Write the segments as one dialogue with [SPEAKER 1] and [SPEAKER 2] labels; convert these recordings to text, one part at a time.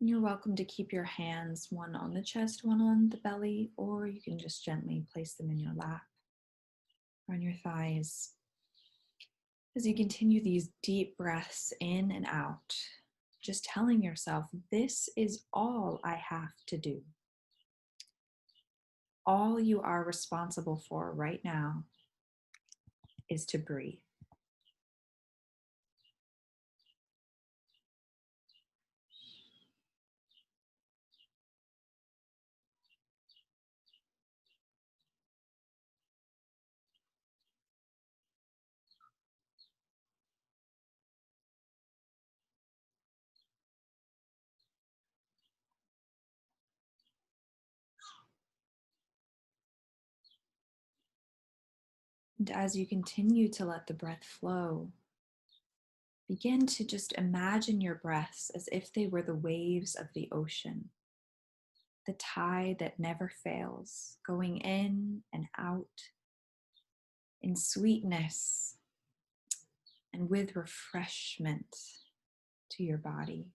[SPEAKER 1] You're welcome to keep your hands one on the chest, one on the belly, or you can just gently place them in your lap or on your thighs. As you continue these deep breaths in and out, just telling yourself, this is all I have to do. All you are responsible for right now is to breathe. And as you continue to let the breath flow, begin to just imagine your breaths as if they were the waves of the ocean, the tide that never fails, going in and out in sweetness and with refreshment to your body.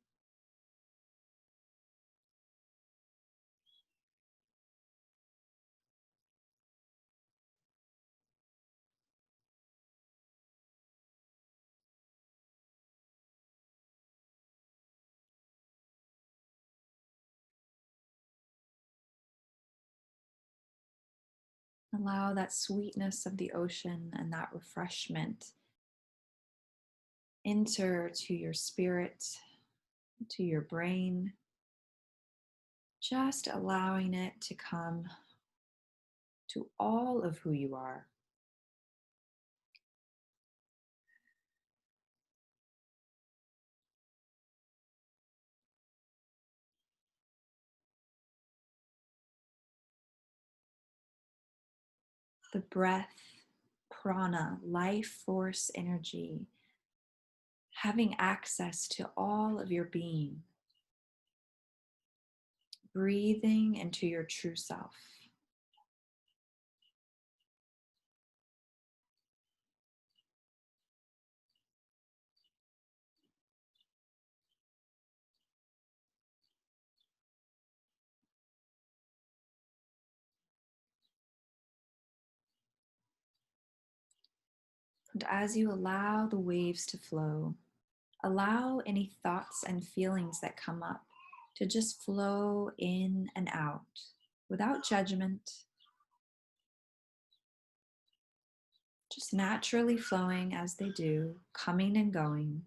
[SPEAKER 1] Allow that sweetness of the ocean and that refreshment enter to your spirit, to your brain, just allowing it to come to all of who you are. The breath, prana, life force energy, having access to all of your being, breathing into your true self. And as you allow the waves to flow, allow any thoughts and feelings that come up to just flow in and out without judgment, just naturally flowing as they do, coming and going.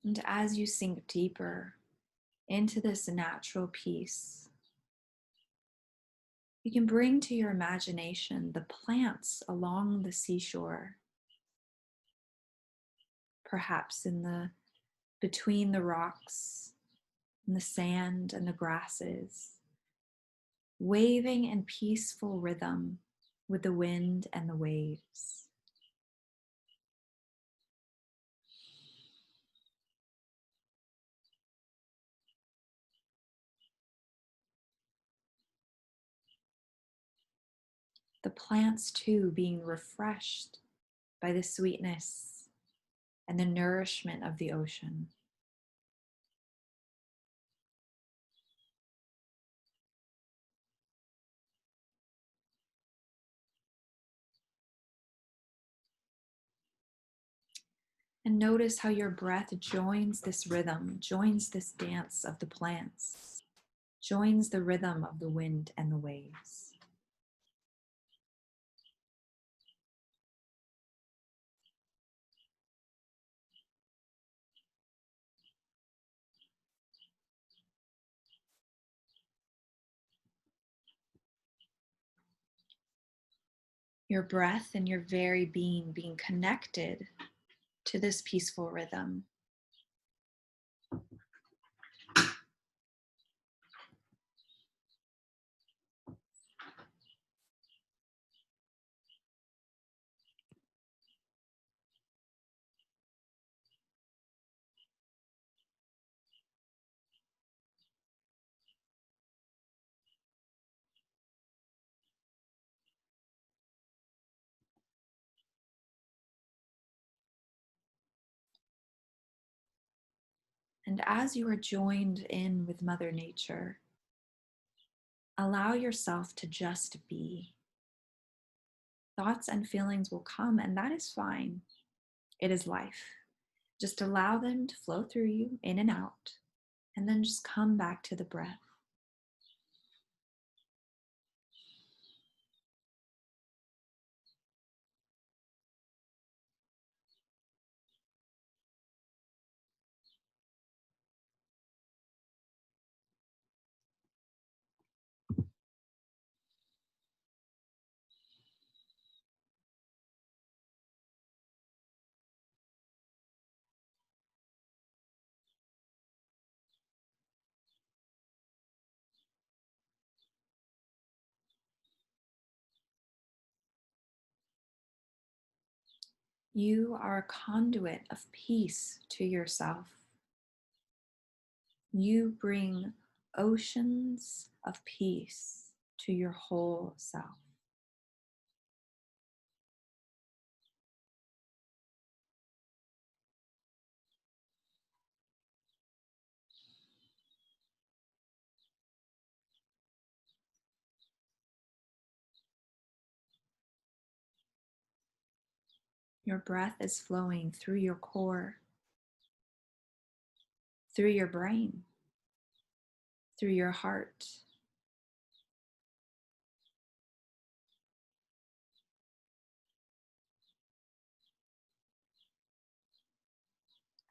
[SPEAKER 1] And as you sink deeper into this natural peace, you can bring to your imagination the plants along the seashore, perhaps in the between the rocks and the sand and the grasses, waving in peaceful rhythm with the wind and the waves. The plants too being refreshed by the sweetness and the nourishment of the ocean. And notice how your breath joins this rhythm, joins this dance of the plants, joins the rhythm of the wind and the waves. Your breath and your very being connected to this peaceful rhythm. And as you are joined in with Mother Nature, allow yourself to just be. Thoughts and feelings will come, and that is fine. It is life. Just allow them to flow through you, in and out, and then just come back to the breath. You are a conduit of peace to yourself. You bring oceans of peace to your whole self. Your breath is flowing through your core, through your brain, through your heart.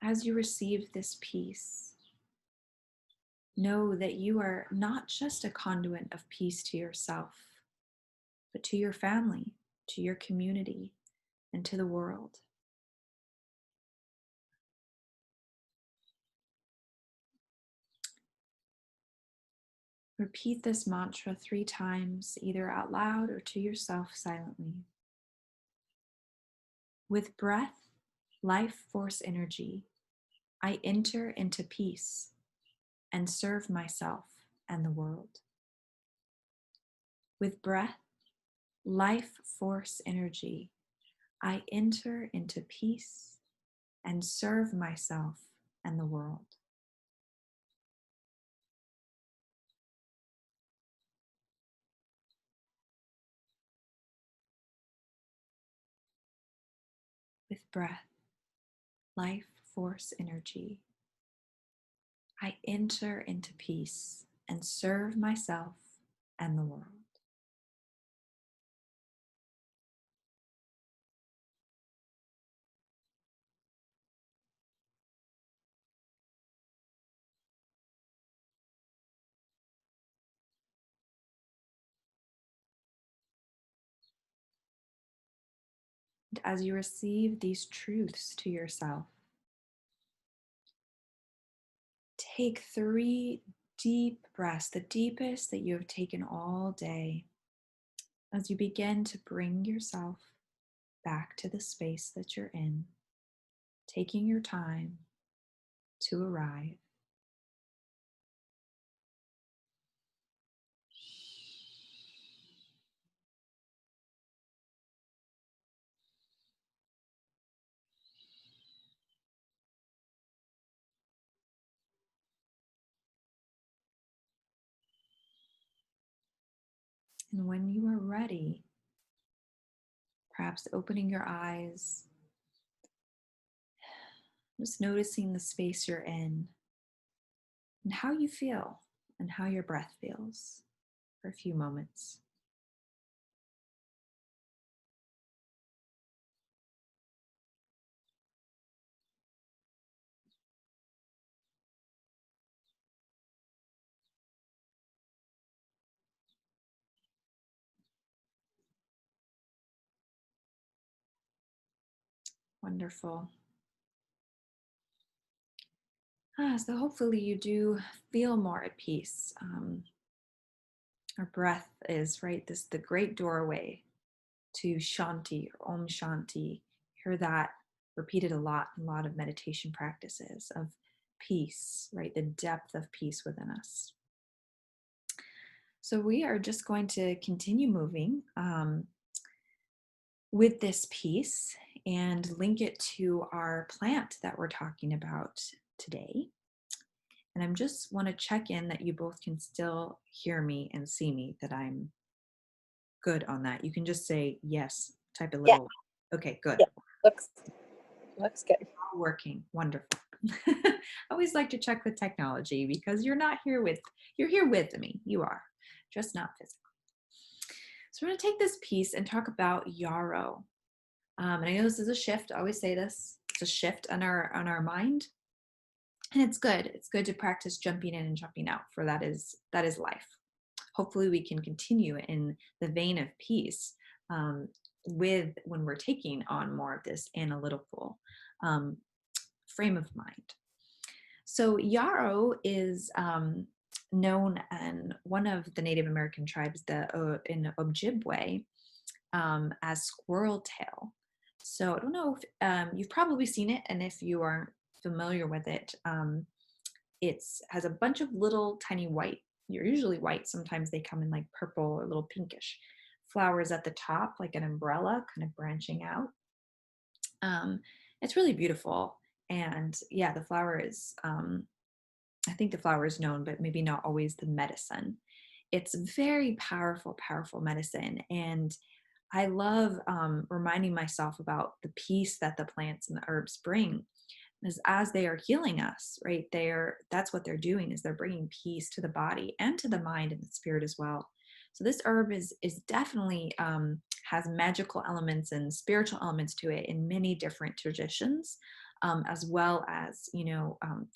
[SPEAKER 1] As you receive this peace, know that you are not just a conduit of peace to yourself, but to your family, to your community, and to the world. Repeat this mantra 3 times, either out loud or to yourself silently. With breath, life force energy, I enter into peace and serve myself and the world. With breath, life force energy, I enter into peace and serve myself and the world. With breath, life force energy, I enter into peace and serve myself and the world. And as you receive these truths to yourself, take 3 deep breaths, the deepest that you have taken all day, as you begin to bring yourself back to the space that you're in, taking your time to arrive. And when you are ready, perhaps opening your eyes, just noticing the space you're in and how you feel and how your breath feels for a few moments. Wonderful. So hopefully you do feel more at peace. Our breath is right. This the great doorway to Shanti or Om Shanti. Hear that repeated a lot in a lot of meditation practices of peace, right? The depth of peace within us. So we are just going to continue moving with this piece and link it to our plant that we're talking about today. And I'm just want to check in that you both can still hear me and see me, that I'm good on that. You can just say yes, type a
[SPEAKER 2] Yeah,
[SPEAKER 1] little. Okay, good.
[SPEAKER 2] yeah. Looks looks good.
[SPEAKER 1] All working. Wonderful. I always like to check with technology because you're here with me. You are, just not physically. So we're going to take this piece and talk about Yarrow. And I know this is a shift. I always say this. It's a shift on our mind. And it's good. It's good to practice jumping in and jumping out, for that is life. Hopefully we can continue in the vein of peace, with when we're taking on more of this analytical um, frame of mind. So Yarrow is known in one of the Native American tribes, in Ojibwe, as squirrel tail. So I don't know if you've probably seen it, and if you aren't familiar with it, it has a bunch of little tiny white. You're usually white. Sometimes they come in like purple or little pinkish flowers at the top, like an umbrella, kind of branching out. Um, it's really beautiful, and yeah, the flower is. I think the flower is known, but maybe not always the medicine. It's very powerful, powerful medicine, and I love reminding myself about the peace that the plants and the herbs bring, is as they are healing us, right? That's what they're doing, is they're bringing peace to the body and to the mind and the spirit as well. So this herb is definitely has magical elements and spiritual elements to it in many different traditions, as well as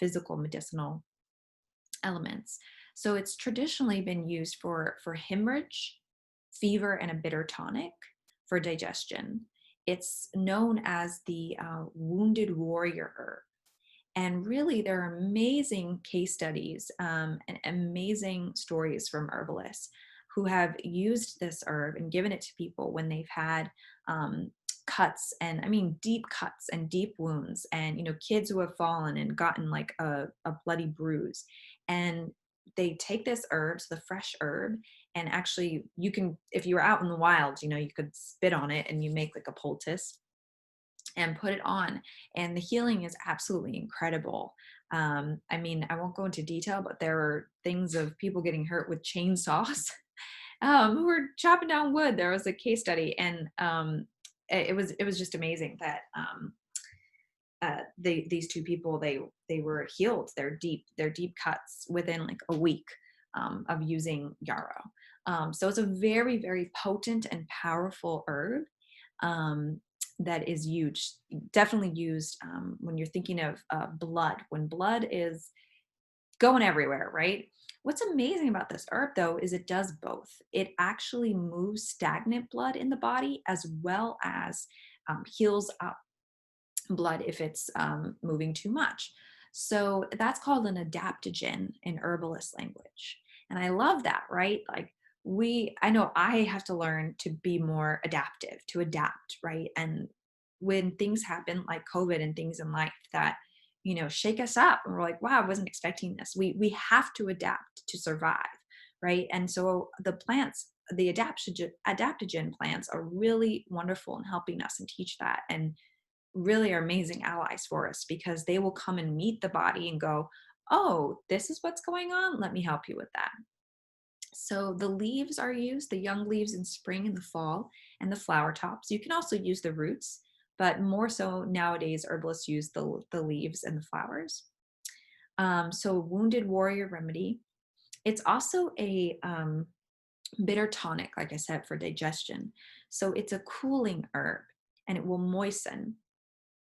[SPEAKER 1] physical medicinal elements. So it's traditionally been used for hemorrhage, fever, and a bitter tonic for digestion. It's known as the wounded warrior herb. And really, there are amazing case studies and amazing stories from herbalists who have used this herb and given it to people when they've had cuts, and I mean deep cuts and deep wounds, and kids who have fallen and gotten like a bloody bruise. And they take this herb, so the fresh herb, and actually you can, if you were out in the wild, you could spit on it and you make like a poultice and put it on, and the healing is absolutely incredible. I mean, I won't go into detail, but there are things of people getting hurt with chainsaws who were chopping down wood. There was a case study, and it was just amazing that these two people, they were healed their deep cuts within like a week of using yarrow. So it's a very, very potent and powerful herb, um, that is huge, definitely used when you're thinking of blood, when blood is going everywhere, right? What's amazing about this herb, though, is it does both. It actually moves stagnant blood in the body, as well as heals up blood if it's moving too much. So that's called an adaptogen in herbalist language. And I love that, right? Like, I know I have to learn to be more adaptive, to adapt, right? And when things happen like COVID and things in life that, shake us up, and we're like, wow, I wasn't expecting this. We have to adapt to survive, right? And so the plants, the adaptogen plants, are really wonderful in helping us and teach that, and really are amazing allies for us, because they will come and meet the body and go, oh, this is what's going on. Let me help you with that. So the leaves are used, the young leaves in spring and the fall, and the flower tops. You can also use the roots, but more so nowadays, herbalists use the leaves and the flowers. So wounded warrior remedy. It's also a bitter tonic, like I said, for digestion. So it's a cooling herb, and it will moisten.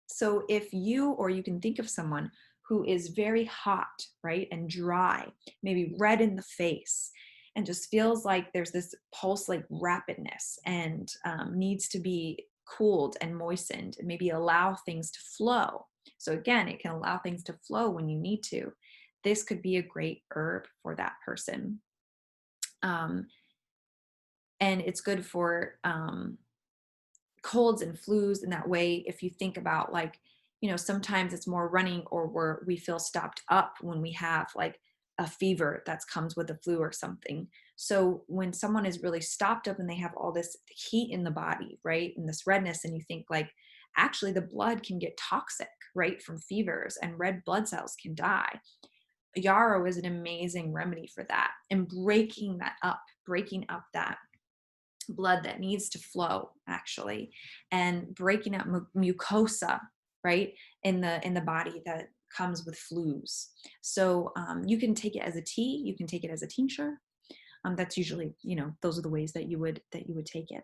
[SPEAKER 1] So if you, or you can think of someone who is very hot, right, and dry, maybe red in the face, and just feels like there's this pulse like rapidness, and needs to be cooled and moistened, and maybe allow things to flow. So again, it can allow things to flow when you need to. This could be a great herb for that person. Um, and it's good for colds and flus in that way. If you think about, like, sometimes it's more running, or we feel stopped up when we have like a fever that comes with a flu or something. So when someone is really stopped up and they have all this heat in the body, right, and this redness, and you think like, actually the blood can get toxic, right, from fevers, and red blood cells can die. yarrow is an amazing remedy for that, and breaking up that blood that needs to flow actually, and breaking up mucosa, right, in the body that comes with flus. So you can take it as a tea, you can take it as a tincture. That's usually, those are the ways that you would take it.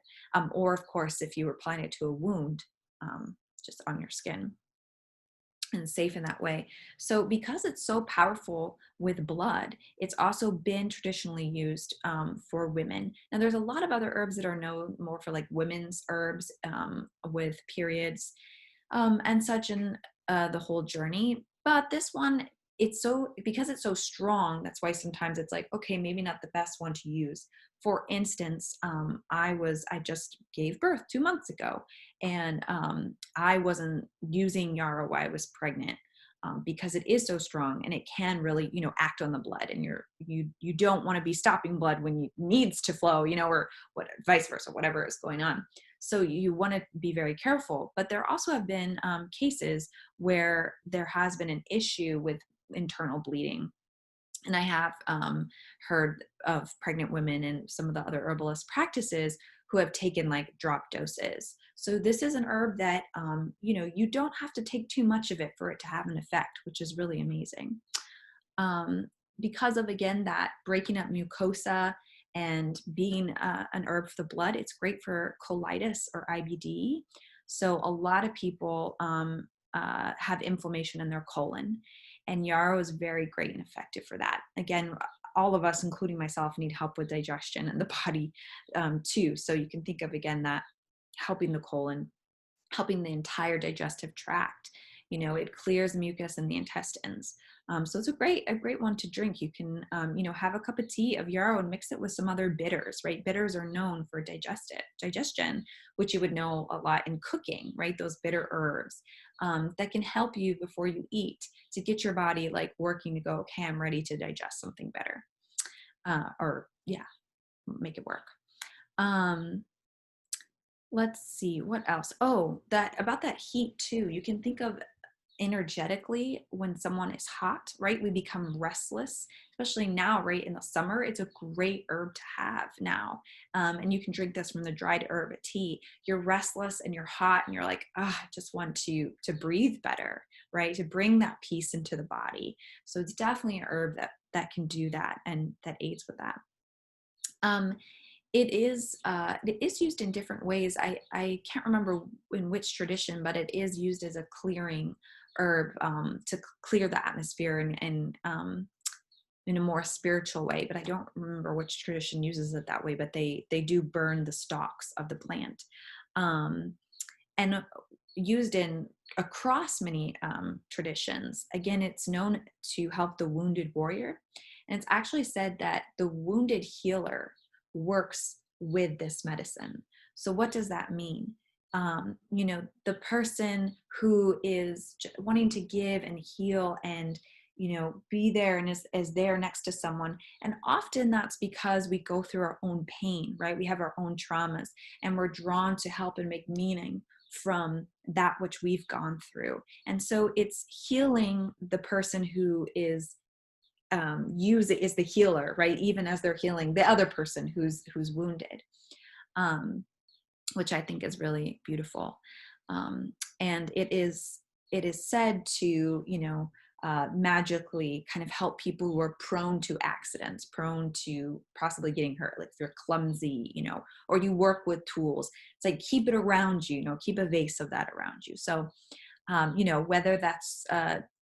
[SPEAKER 1] Or of course, if you were applying it to a wound, just on your skin, and safe in that way. So because it's so powerful with blood, it's also been traditionally used for women. Now there's a lot of other herbs that are known more for like women's herbs with periods and such, in the whole journey. But this one, because it's so strong, that's why sometimes it's like, okay, maybe not the best one to use. For instance, I just gave birth 2 months ago, and I wasn't using yarrow while I was pregnant. Because it is so strong, and it can really, act on the blood, and you don't want to be stopping blood when it needs to flow, or what, vice versa, whatever is going on. So you want to be very careful. But there also have been cases where there has been an issue with internal bleeding. And I have heard of pregnant women and some of the other herbalist practices who have taken like drop doses. So this is an herb that, you don't have to take too much of it for it to have an effect, which is really amazing. Um, because of, again, that breaking up mucosa and being an herb for the blood, it's great for colitis or IBD. So a lot of people have inflammation in their colon, and yarrow is very great and effective for that. Again, all of us, including myself, need help with digestion and the body too. So you can think of, again, that helping the colon, helping the entire digestive tract. It clears mucus in the intestines. So it's a great one to drink. You can, have a cup of tea of yarrow and mix it with some other bitters, right? Bitters are known for digestion, which you would know a lot in cooking, right? Those bitter herbs that can help you before you eat to get your body like working to go, okay, I'm ready to digest something better. Or yeah, make it work. Let's see what else. Oh, that about that heat too. You can think of energetically when someone is hot, right? We become restless, especially now, right? In the summer, it's a great herb to have now. And you can drink this from the dried herb tea. You're restless and you're hot and you're like, I just want to breathe better, right? To bring that peace into the body. So it's definitely an herb that can do that and that aids with that. Um, it is used in different ways. I can't remember in which tradition, but it is used as a clearing herb to clear the atmosphere and in a more spiritual way. But I don't remember which tradition uses it that way. But they do burn the stalks of the plant, and used in across many traditions. Again, it's known to help the wounded warrior, and it's actually said that the wounded healer works with this medicine. So what does that mean? The person who is wanting to give and heal and, be there and is there next to someone. And often that's because we go through our own pain, right? We have our own traumas, and we're drawn to help and make meaning from that which we've gone through. And so it's healing the person who is is the healer, right? Even as they're healing the other person who's wounded, which I think is really beautiful. And it is said to, magically kind of help people who are prone to accidents, prone to possibly getting hurt, like if you're clumsy, or you work with tools. It's like, keep it around you, keep a vase of that around you. So whether that's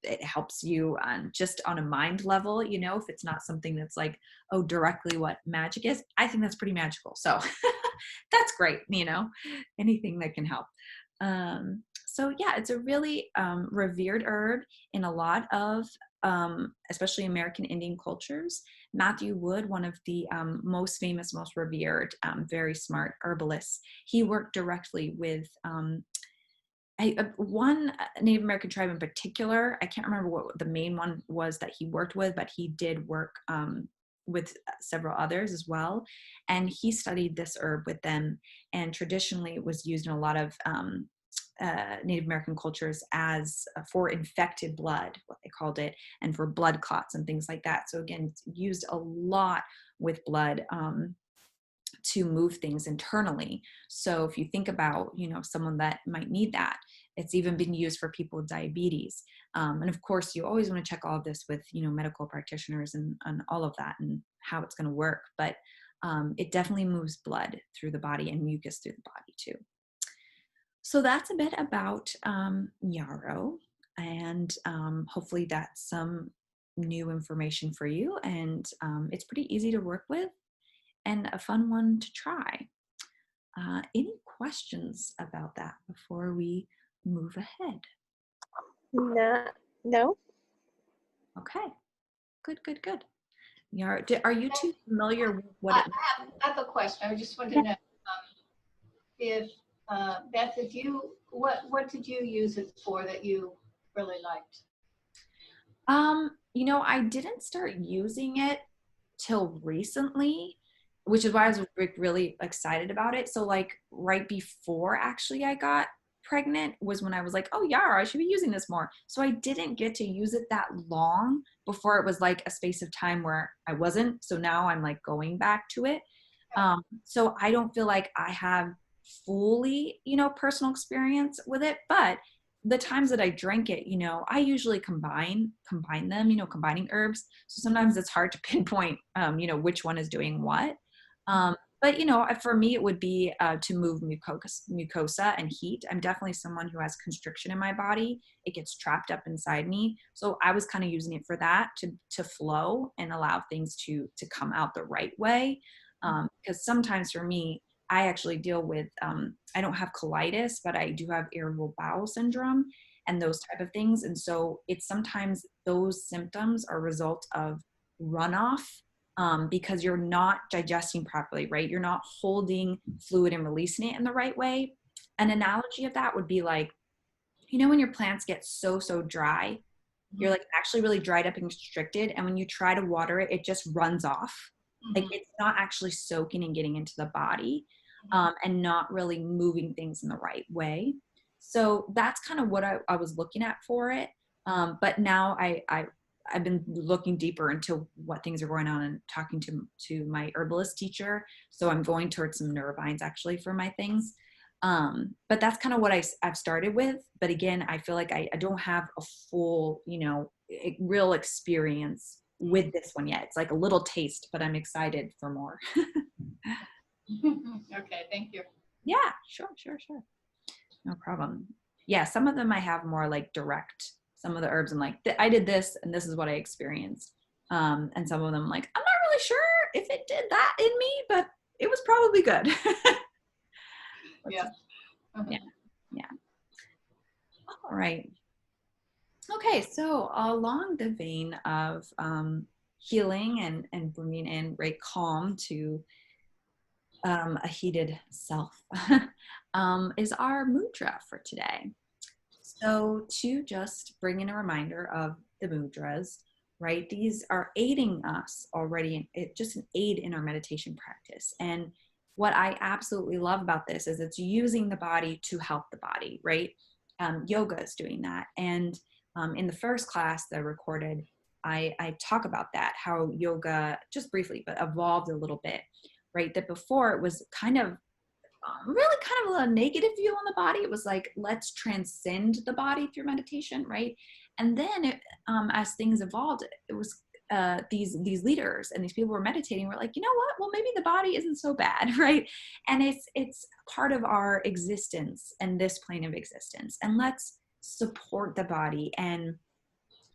[SPEAKER 1] it helps you just on a mind level, if it's not something that's like, oh, directly what magic is, I think that's pretty magical. So that's great, anything that can help. So yeah, it's a really revered herb in a lot of, especially American Indian cultures. Matthew Wood, one of the most famous, most revered, very smart herbalists, he worked directly with one Native American tribe in particular. I can't remember what the main one was that he worked with, but he did work with several others as well. And he studied this herb with them, and traditionally it was used in a lot of Native American cultures as for infected blood, what they called it, and for blood clots and things like that. So again, it's used a lot with blood to move things internally. So if you think about, someone that might need that, it's even been used for people with diabetes. And of course, you always want to check all of this with, medical practitioners and all of that and how it's going to work. But it definitely moves blood through the body and mucus through the body too. So that's a bit about Yarrow, and hopefully that's some new information for you. And it's pretty easy to work with and a fun one to try. Any questions about that before we move ahead?
[SPEAKER 2] No.
[SPEAKER 1] Okay, good. Are you two familiar with what
[SPEAKER 3] I
[SPEAKER 1] it
[SPEAKER 3] have a question. I just want to know if Beth, what did you use it for that you really liked?
[SPEAKER 1] I didn't start using it till recently, which is why I was really excited about it. So like right before actually I got pregnant was when I was like, oh yeah, I should be using this more. So I didn't get to use it that long before it was like a space of time where I wasn't. So now I'm like going back to it. So I don't feel like I have fully, personal experience with it, but the times that I drink it, I usually combine them, combining herbs. So sometimes it's hard to pinpoint, which one is doing what. But, for me, it would be to move mucosa and heat. I'm definitely someone who has constriction in my body. It gets trapped up inside me. So I was kind of using it for that, to flow and allow things to come out the right way. Because sometimes for me, I actually deal with, I don't have colitis, but I do have irritable bowel syndrome and those type of things. And so it's sometimes those symptoms are a result of runoff, because you're not digesting properly, right? You're not holding fluid and releasing it in the right way. An analogy of that would be like, when your plants get so dry, you're like actually really dried up and constricted. And when you try to water it, it just runs off. Like it's not actually soaking and getting into the body, and not really moving things in the right way. So that's kind of what I was looking at for it. But now I've been looking deeper into what things are going on and talking to my herbalist teacher. So I'm going towards some nervines actually for my things. But that's kind of what I've started with. But again, I feel like I don't have a full, real experience with this one yet. It's like a little taste, but I'm excited for more.
[SPEAKER 3] Okay, thank you.
[SPEAKER 1] Yeah, sure. No problem. Yeah, some of them I have more like direct. Some of the herbs I'm like, I did this and this is what I experienced. And some of them like, I'm not really sure if it did that in me, but it was probably good.
[SPEAKER 3] Yeah.
[SPEAKER 1] Yeah. All right. Okay, so along the vein of healing and bringing in right calm to a heated self is our mudra for today. So to just bring in a reminder of the mudras, right? These are aiding us already, just an aid in our meditation practice. And what I absolutely love about this is it's using the body to help the body, right? Yoga is doing that. And in the first class that I recorded, I talk about that, how yoga, just briefly, but evolved a little bit, right? That before it was really kind of a negative view on the body. It was like, let's transcend the body through meditation, right? And then as things evolved, it was these leaders and these people were meditating. We're like, you know what? Well, maybe the body isn't so bad, right? And it's part of our existence and this plane of existence. And let's support the body and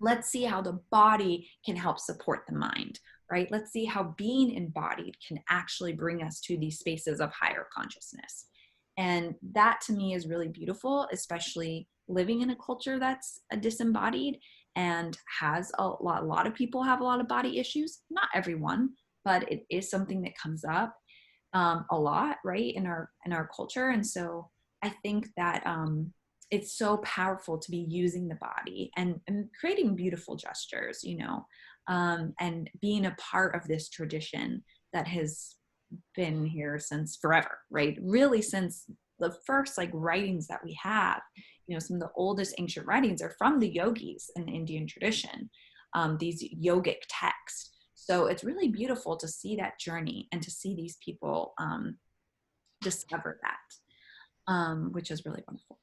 [SPEAKER 1] let's see how the body can help support the mind, right? Let's see how being embodied can actually bring us to these spaces of higher consciousness. And that to me is really beautiful, especially living in a culture that's disembodied and has a lot of people have a lot of body issues. Not everyone, but it is something that comes up a lot, right, in our culture. And so I think that it's so powerful to be using the body and creating beautiful gestures, and being a part of this tradition that has been here since forever, right? Really since the first like writings that we have, some of the oldest ancient writings are from the yogis in the Indian tradition, these yogic texts. So it's really beautiful to see that journey and to see these people discover that, which is really wonderful.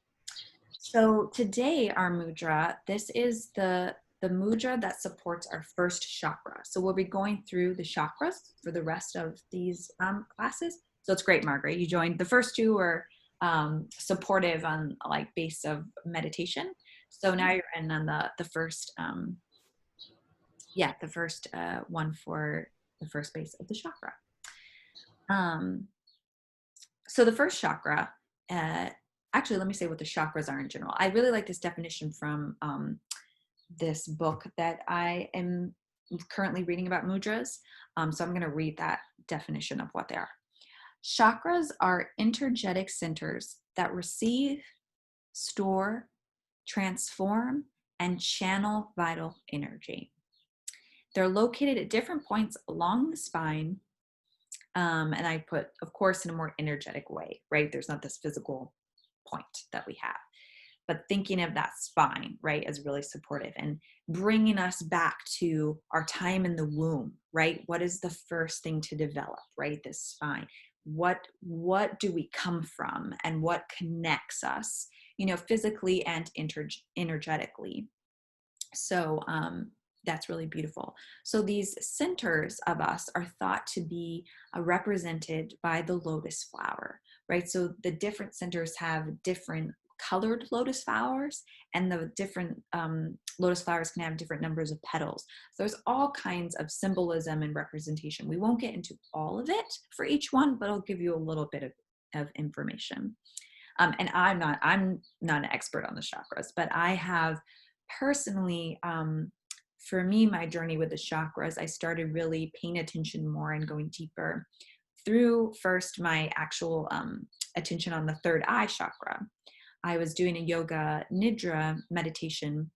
[SPEAKER 1] So today, our mudra, this is the mudra that supports our first chakra. So we'll be going through the chakras for the rest of these classes. So it's great, Margaret. You joined. The first two were supportive on like base of meditation. So now you're in on the first, the first one for the first base of the chakra. So the first chakra, actually, let me say what the chakras are in general. I really like this definition from this book that I am currently reading about mudras. So I'm going to read that definition of what they are. Chakras are energetic centers that receive, store, transform, and channel vital energy. They're located at different points along the spine. And I put, of course, in a more energetic way, right? There's not this physical point that we have, but thinking of that spine, right, as really supportive and bringing us back to our time in the womb, right? What is the first thing to develop, right? This spine. What do we come from, and what connects us, physically and energetically? So that's really beautiful. So these centers of us are thought to be represented by the lotus flower, right? So the different centers have different colored lotus flowers, and the different lotus flowers can have different numbers of petals. So there's all kinds of symbolism and representation. We won't get into all of it for each one, but I'll give you a little bit of information. And I'm not an expert on the chakras, but I have personally, for me, my journey with the chakras, I started really paying attention more and going deeper through first my actual attention on the third eye chakra. I was doing a yoga nidra meditation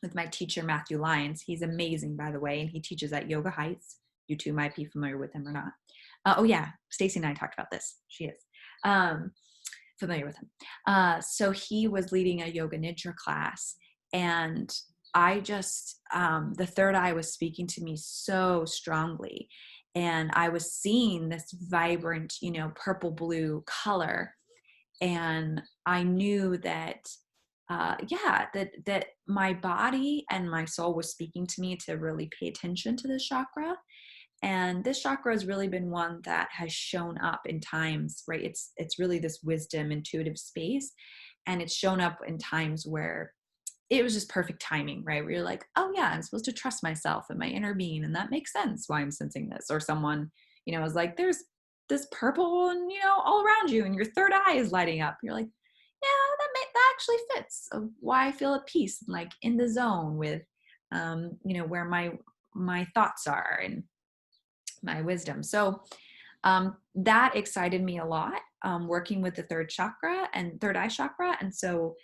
[SPEAKER 1] with my teacher, Matthew Lyons. He's amazing, by the way, and he teaches at Yoga Heights. You two might be familiar with him or not. Oh yeah, Stacy and I talked about this. She is familiar with him. So he was leading a yoga nidra class, and I just, the third eye was speaking to me so strongly, and I was seeing this vibrant, purple blue color. And I knew that, that my body and my soul was speaking to me to really pay attention to this chakra. And this chakra has really been one that has shown up in times, right? It's really this wisdom, intuitive space. And it's shown up in times where it was just perfect timing, right? Where you're like, oh yeah, I'm supposed to trust myself and my inner being. And that makes sense why I'm sensing this. Or someone, was like, there's this purple and, all around you, and your third eye is lighting up. You're like, yeah, that actually fits of why I feel at peace, like in the zone with, where my thoughts are and my wisdom. So that excited me a lot, working with the third eye chakra. And so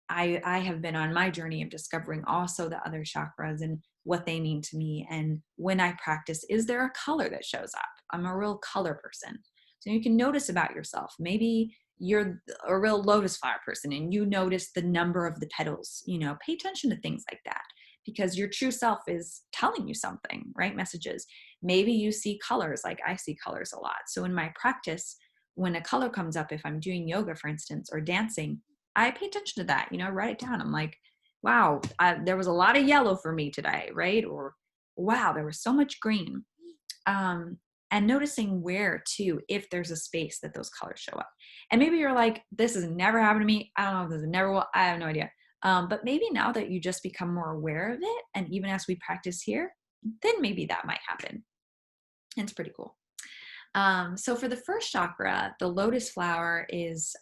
[SPEAKER 1] I have been on my journey of discovering also the other chakras and what they mean to me. And when I practice, is there a color that shows up? I'm a real color person. So you can notice about yourself. Maybe you're a real lotus flower person and you notice the number of the petals, pay attention to things like that, because your true self is telling you something, right? Messages. Maybe you see colors, like I see colors a lot. So in my practice, when a color comes up, if I'm doing yoga, for instance, or dancing, I pay attention to that, write it down. I'm like, wow, there was a lot of yellow for me today, right? Or wow, there was so much green. And noticing where too, if there's a space that those colors show up. And maybe you're like, this has never happened to me. I don't know if this is never will. I have no idea. But maybe now that you just become more aware of it, and even as we practice here, then maybe that might happen. It's pretty cool. So for the first chakra, the lotus flower is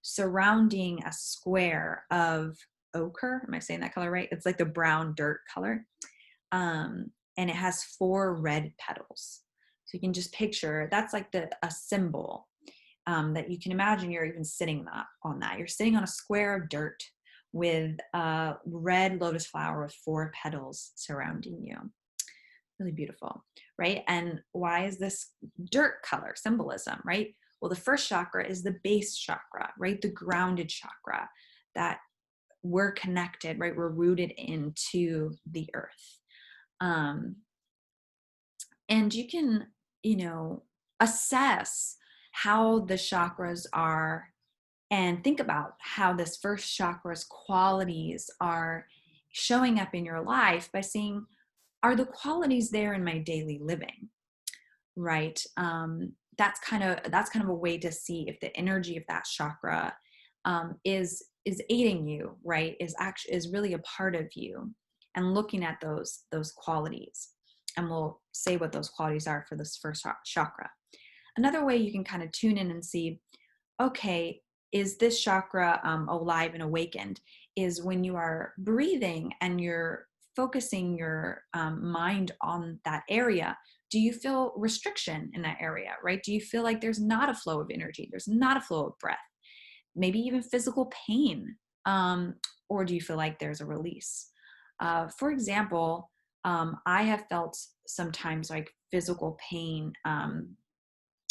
[SPEAKER 1] surrounding a square of ochre. Am I saying that color right? It's like the brown dirt color. And it has 4 red petals. So you can just picture, that's like a symbol that you can imagine you're even sitting on that. You're sitting on a square of dirt with a red lotus flower with 4 petals surrounding you. Really beautiful, right? And why is this dirt color symbolism, right? Well, the first chakra is the base chakra, right? The grounded chakra, that we're connected, right? We're rooted into the earth. And you can, assess how the chakras are and think about how this first chakra's qualities are showing up in your life by seeing, are the qualities there in my daily living, right? That's kind of a way to see if the energy of that chakra is aiding you, right? Is really a part of you, and looking at those qualities. And we'll say what those qualities are for this first chakra. Another way you can kind of tune in and see, okay, is this chakra alive and awakened, is when you are breathing and you're focusing your mind on that area. Do you feel restriction in that area, right? Do you feel like there's not a flow of energy? There's not a flow of breath, maybe even physical pain? Or do you feel like there's a release? For example, I have felt sometimes like physical pain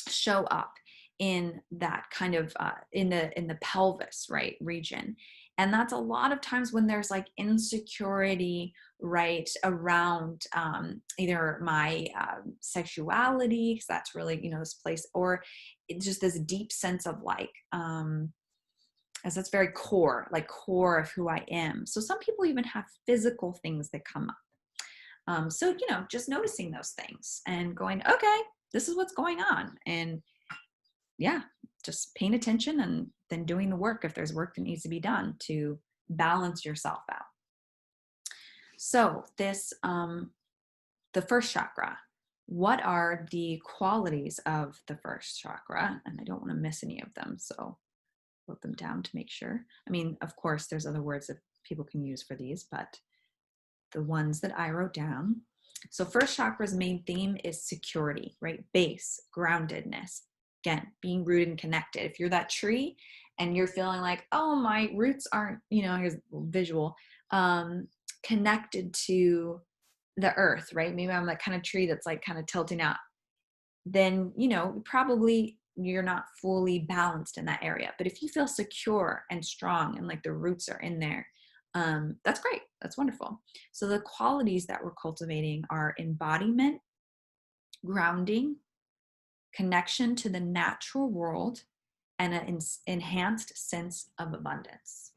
[SPEAKER 1] show up in that kind of in the pelvis, right, region. And that's a lot of times when there's like insecurity, right, around either my sexuality, because that's really, this place, or it's just this deep sense of like, as that's very core of who I am. So some people even have physical things that come up. So, just noticing those things and going, okay, this is what's going on. And yeah, just paying attention and then doing the work if there's work that needs to be done to balance yourself out. So this, the first chakra, what are the qualities of the first chakra? And I don't want to miss any of them, so wrote them down to make sure. I mean, of course, there's other words that people can use for these, but the ones that I wrote down. So first chakra's main theme is security, right? Base, groundedness. Again, being rooted and connected. If you're that tree and you're feeling like, oh, my roots aren't, here's a visual, connected to the earth, right? Maybe I'm that kind of tree that's like kind of tilting out. Then, probably you're not fully balanced in that area. But if you feel secure and strong and like the roots are in there, that's great. That's wonderful. So the qualities that we're cultivating are embodiment, grounding, connection to the natural world, and an enhanced sense of abundance.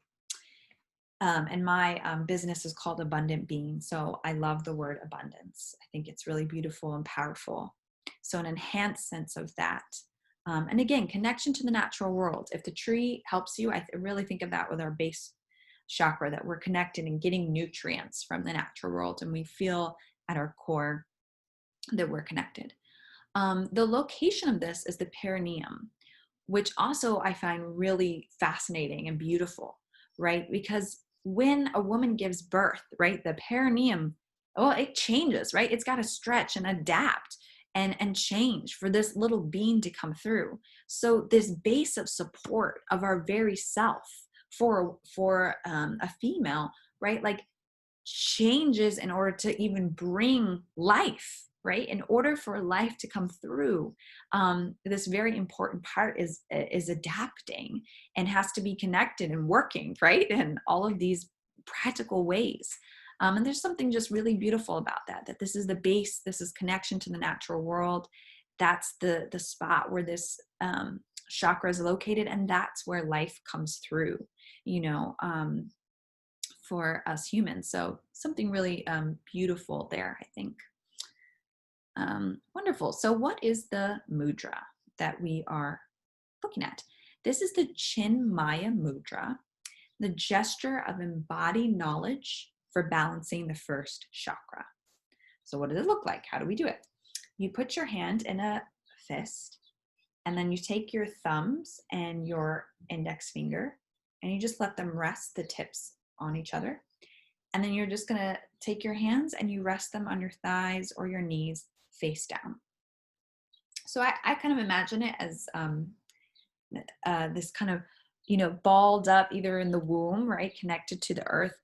[SPEAKER 1] And my business is called Abundant Being. So I love the word abundance. I think it's really beautiful and powerful. So an enhanced sense of that. And again, connection to the natural world. If the tree helps you, I really think of that with our base chakra, that we're connected and getting nutrients from the natural world. And we feel at our core that we're connected. The location of this is the perineum, which also I find really fascinating and beautiful, right? Because when a woman gives birth, right, the perineum, it changes, right? It's got to stretch and adapt and change for this little being to come through. So this base of support of our very self for a female, right, like changes in order to even bring life, right? In order for life to come through, this very important part is adapting and has to be connected and working, right? In all of these practical ways. And there's something just really beautiful about that this is the base, this is connection to the natural world. That's the spot where this chakra is located, and that's where life comes through, for us humans. So something really beautiful there, I think. Wonderful. So what is the mudra that we are looking at? This is the Chinmaya mudra, the gesture of embodied knowledge for balancing the first chakra. So what does it look like? How do we do it? You put your hand in a fist, and then you take your thumbs and your index finger, and you just let them rest the tips on each other. And then you're just going to take your hands and you rest them on your thighs or your knees face down. So I kind of imagine it as this kind of, balled up either in the womb, right, connected to the earth,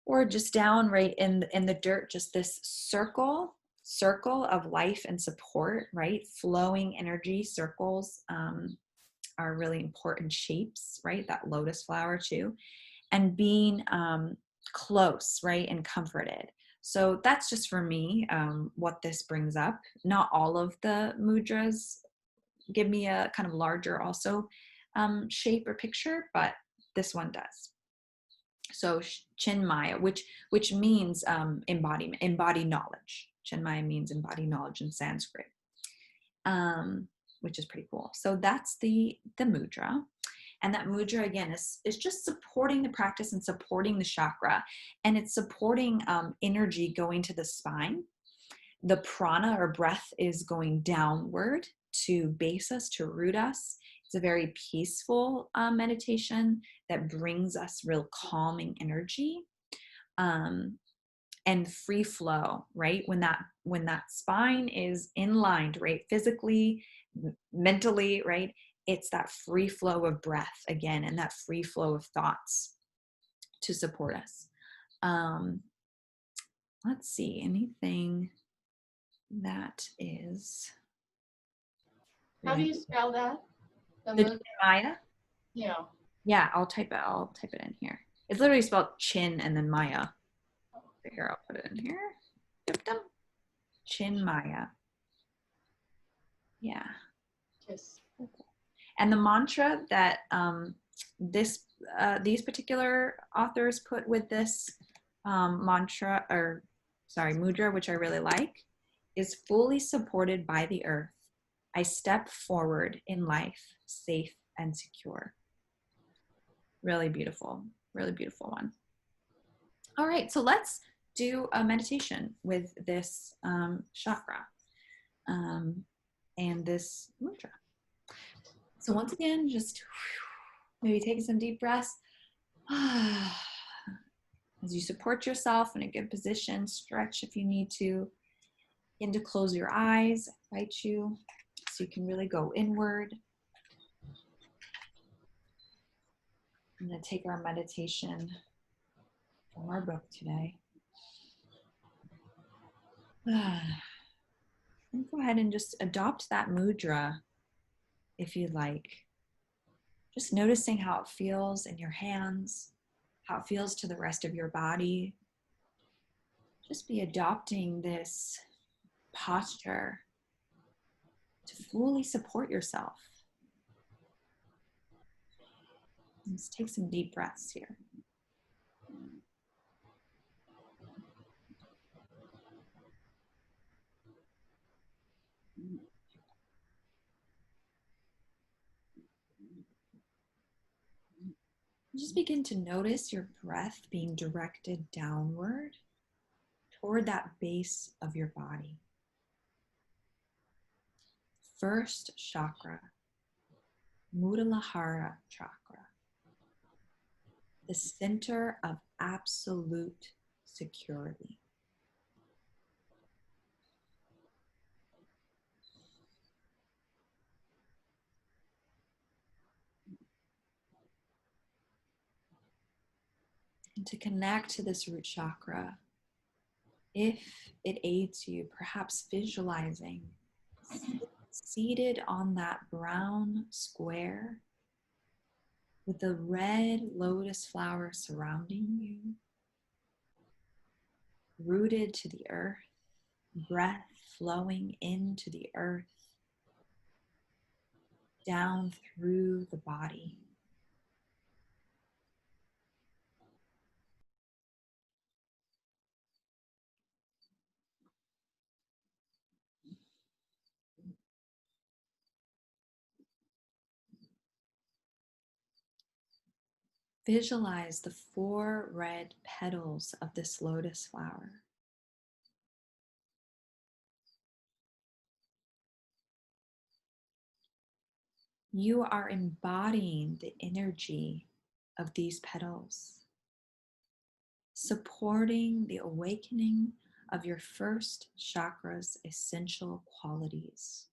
[SPEAKER 1] or just down right in the dirt, just this circle of life and support, right, flowing energy circles are really important shapes, right? That lotus flower too, and being close, right, and comforted. So that's just for me what this brings up. Not all of the mudras give me a kind of larger also shape or picture, but this one does. So Chinmaya, which means embodiment, embodied knowledge. Chinmaya means embodied knowledge in Sanskrit, which is pretty cool. So that's the mudra. And that mudra, again, is just supporting the practice and supporting the chakra. And it's supporting energy going to the spine. The prana or breath is going downward to base us, to root us. It's a very peaceful meditation that brings us real calming energy and free flow, right? When that spine is in line, right? Physically, mentally, right? It's that free flow of breath again, and that free flow of thoughts to support us. Let's see, anything that is.
[SPEAKER 3] How do you spell that?
[SPEAKER 1] The Maya?
[SPEAKER 3] Yeah.
[SPEAKER 1] Yeah, I'll type it in here. It's literally spelled Chin and then Maya. Here, I'll put it in here. Chin Maya. Yeah.
[SPEAKER 3] Yes.
[SPEAKER 1] And the mantra that these particular authors put with this mudra, which I really like, is fully supported by the earth. I step forward in life, safe and secure. Really beautiful one. All right, so let's do a meditation with this chakra and this mudra. So once again, just maybe take some deep breaths. As you support yourself in a good position, stretch if you need to. Begin to close your eyes. I invite you so you can really go inward. I'm going to take our meditation from our book today. And go ahead and just adopt that mudra if you like. Just noticing how it feels in your hands, how it feels to the rest of your body. Just be adopting this posture to fully support yourself. Let's take some deep breaths here. Just begin to notice your breath being directed downward toward that base of your body. First chakra, Muladhara chakra, the center of absolute security. And to connect to this root chakra, if it aids you, perhaps visualizing seated on that brown square with the red lotus flower surrounding you, rooted to the earth, breath flowing into the earth, down through the body. Visualize the 4 red petals of this lotus flower. You are embodying the energy of these petals, supporting the awakening of your first chakra's essential qualities.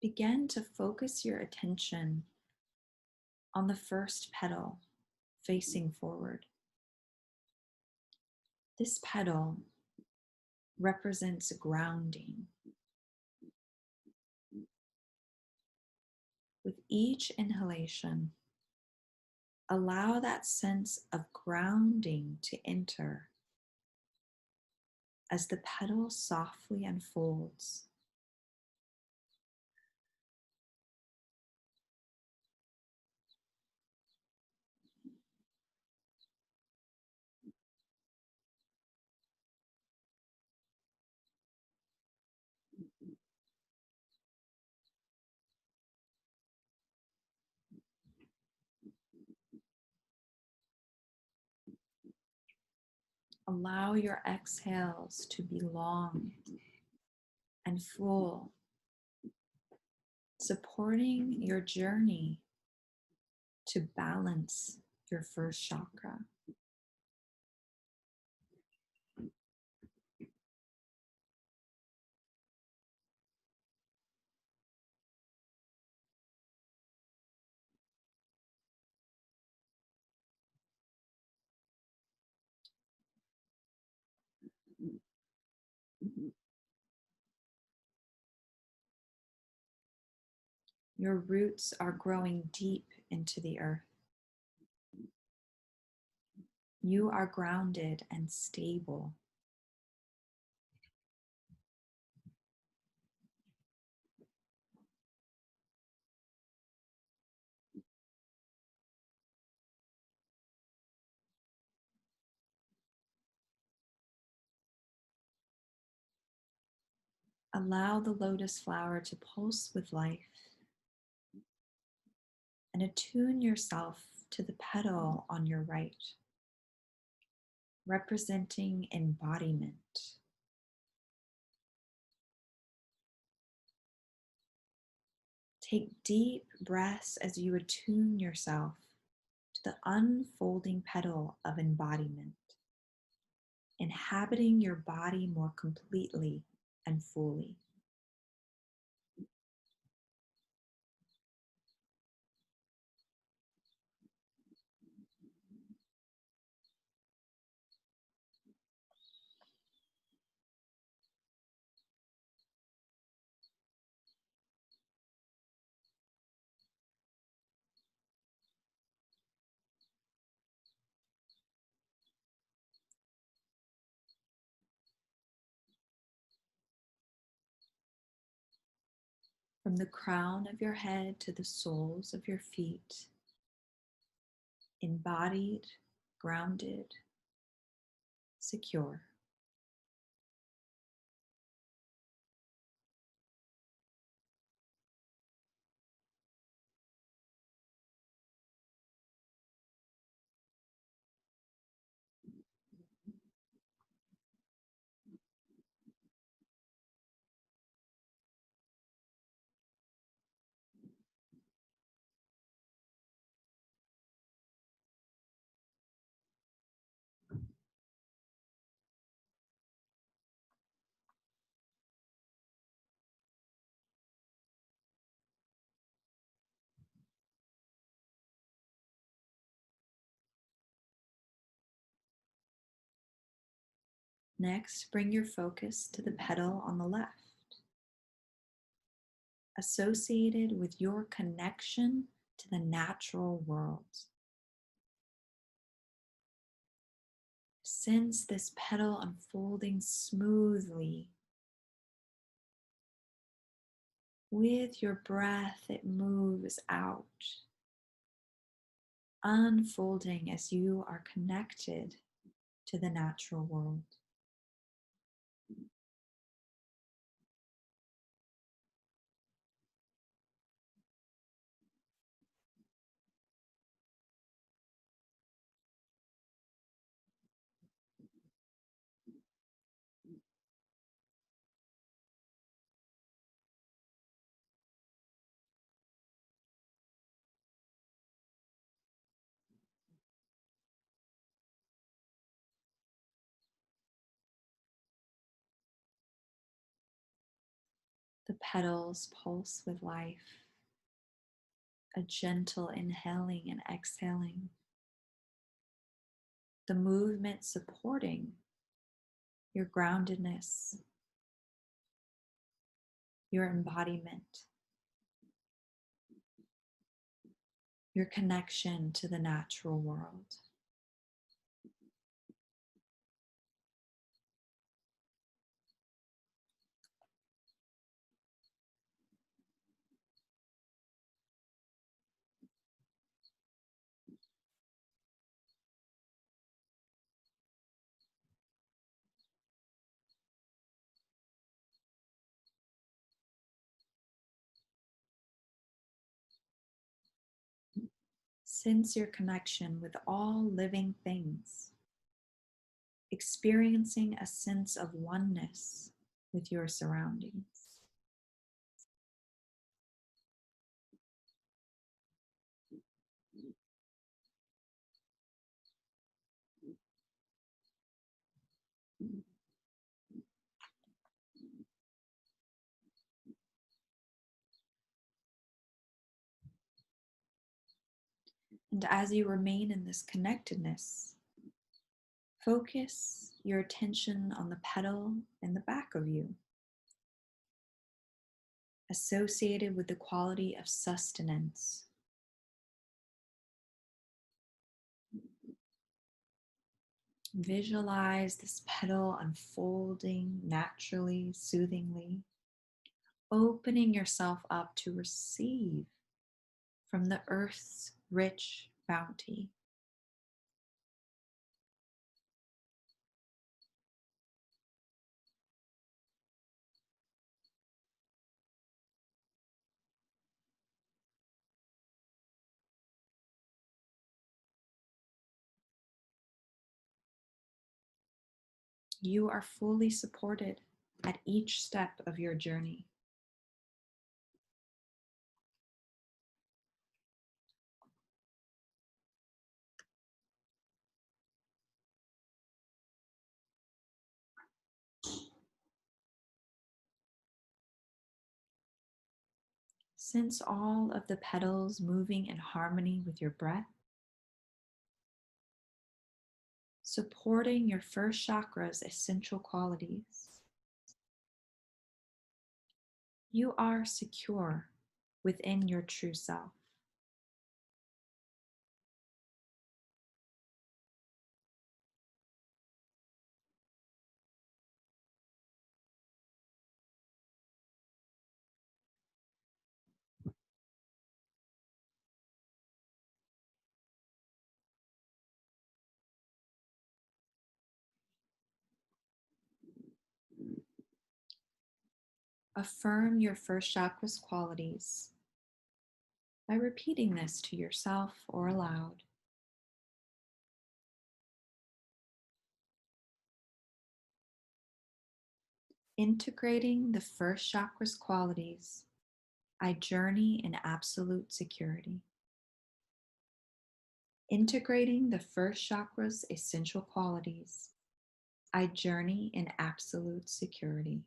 [SPEAKER 1] begin to focus your attention on the first petal facing forward. This petal represents grounding. With each inhalation, allow that sense of grounding to enter as the petal softly unfolds. Allow your exhales to be long and full, supporting your journey to balance your first chakra. Your roots are growing deep into the earth. You are grounded and stable. Allow the lotus flower to pulse with life and attune yourself to the petal on your right, representing embodiment. Take deep breaths as you attune yourself to the unfolding petal of embodiment, inhabiting your body more completely and fully. From the crown of your head to the soles of your feet, embodied, grounded, secure. Next, bring your focus to the petal on the left, associated with your connection to the natural world. Sense this petal unfolding smoothly. With your breath, it moves out, unfolding as you are connected to the natural world. petals pulse with life, a gentle inhaling and exhaling, the movement supporting your groundedness, your embodiment, your connection to the natural world. Sense your connection with all living things, experiencing a sense of oneness with your surroundings. And as you remain in this connectedness, focus your attention on the petal in the back of you, associated with the quality of sustenance. Visualize this petal unfolding naturally, soothingly, opening yourself up to receive from the earth's rich bounty. You are fully supported at each step of your journey. Sense all of the petals moving in harmony with your breath, supporting your first chakra's essential qualities. You are secure within your true self. Affirm your first chakra's qualities by repeating this to yourself or aloud. Integrating the first chakra's qualities, I journey in absolute security. Integrating the first chakra's essential qualities, I journey in absolute security.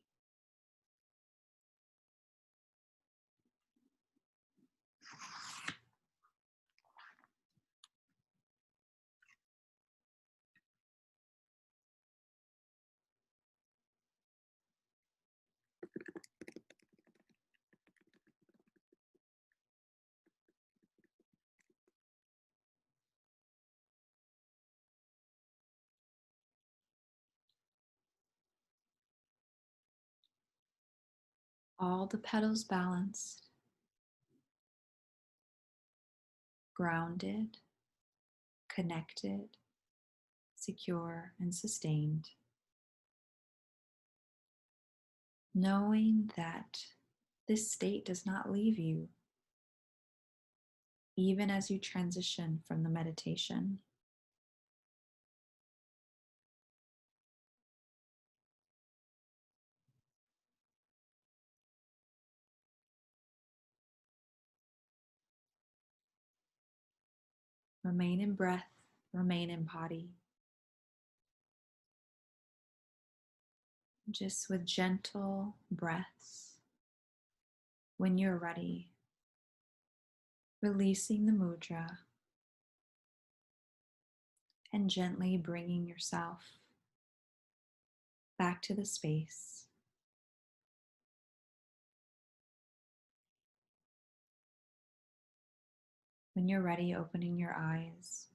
[SPEAKER 1] All the petals balanced, grounded, connected, secure, and sustained. Knowing that this state does not leave you, even as you transition from the meditation. Remain in breath, remain in body. Just with gentle breaths, when you're ready, releasing the mudra and gently bringing yourself back to the space. When you're ready, opening your eyes.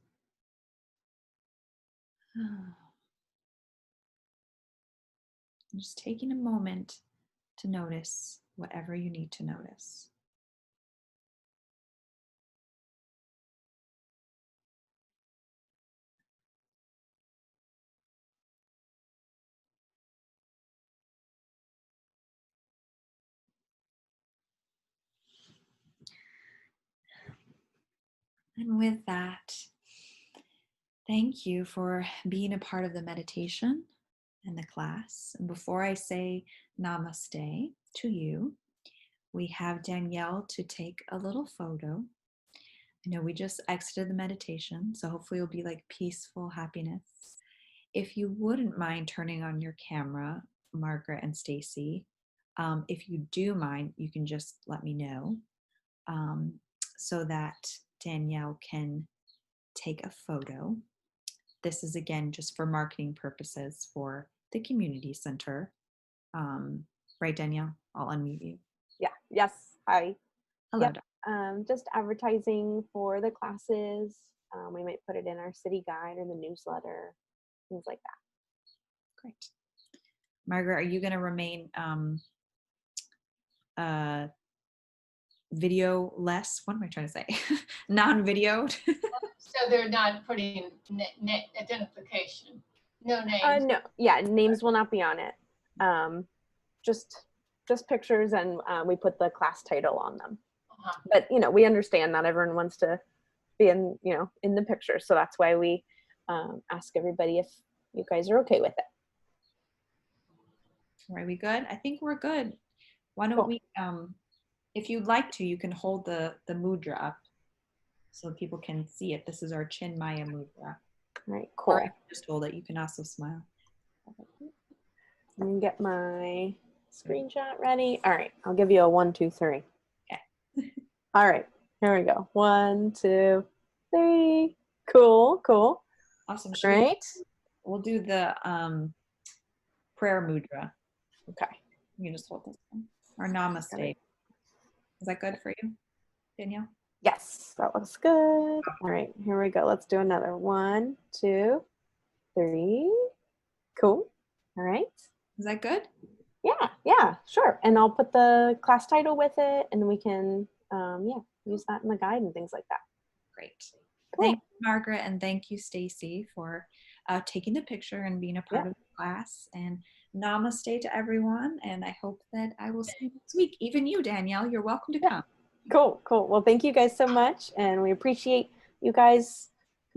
[SPEAKER 1] And just taking a moment to notice whatever you need to notice. And with that, thank you for being a part of the meditation and the class. And before I say namaste to you, we have Danielle to take a little photo. I know we just exited the meditation, so hopefully it'll be like peaceful happiness. If you wouldn't mind turning on your camera, Margaret and Stacy, if you do mind, you can just let me know so that Danielle can take a photo. This is again just for marketing purposes for the community center. Right, Danielle? I'll unmute you.
[SPEAKER 2] Yeah. Yes. Hi.
[SPEAKER 1] Hello.
[SPEAKER 2] Yep. Just advertising for the classes. We might put it in our city guide or the newsletter, things like that.
[SPEAKER 1] Great. Margaret, are you going to remain video less? What am I trying to say? Non-videoed?
[SPEAKER 3] So they're not putting identification, no names.
[SPEAKER 2] No. Yeah. Names will not be on it. Just pictures, and we put the class title on them.
[SPEAKER 3] Uh-huh.
[SPEAKER 2] But we understand not everyone wants to be in the picture, so that's why we ask everybody if you guys are okay with it.
[SPEAKER 1] Are we good? I think we're good. Why don't
[SPEAKER 2] Cool.
[SPEAKER 1] we, if you'd like to, you can hold the mudra up so people can see it. This is our Chinmaya mudra.
[SPEAKER 2] All right, cool.
[SPEAKER 1] Or if you just hold it, you can also smile.
[SPEAKER 2] Let me get my screenshot ready. All right, I'll give you a 1, 2, 3.
[SPEAKER 1] Okay.
[SPEAKER 2] All right, here we go. 1, 2, 3. Cool.
[SPEAKER 1] Awesome.
[SPEAKER 2] Right.
[SPEAKER 1] We'll do the prayer mudra.
[SPEAKER 2] Okay.
[SPEAKER 1] You can just hold this one. Or namaste. Is that good for you, Danielle?
[SPEAKER 2] Yes, that looks good. All right, here we go. Let's do another 1, 2, 3. Cool. All right.
[SPEAKER 1] Is that good?
[SPEAKER 2] Yeah, sure. And I'll put the class title with it, and we can, use that in the guide and things like that.
[SPEAKER 1] Great.
[SPEAKER 2] Cool.
[SPEAKER 1] Thank you, Margaret, and thank you, Stacy, for taking the picture and being a part of the class. And namaste to everyone. And I hope that I will see you next week. Even you, Danielle, you're welcome to come.
[SPEAKER 2] Cool. Well, thank you guys so much, and we appreciate you guys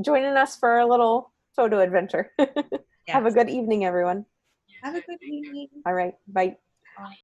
[SPEAKER 2] joining us for our little photo adventure. Have a good evening, everyone.
[SPEAKER 1] Have a good evening.
[SPEAKER 2] All right. Bye.
[SPEAKER 1] Bye.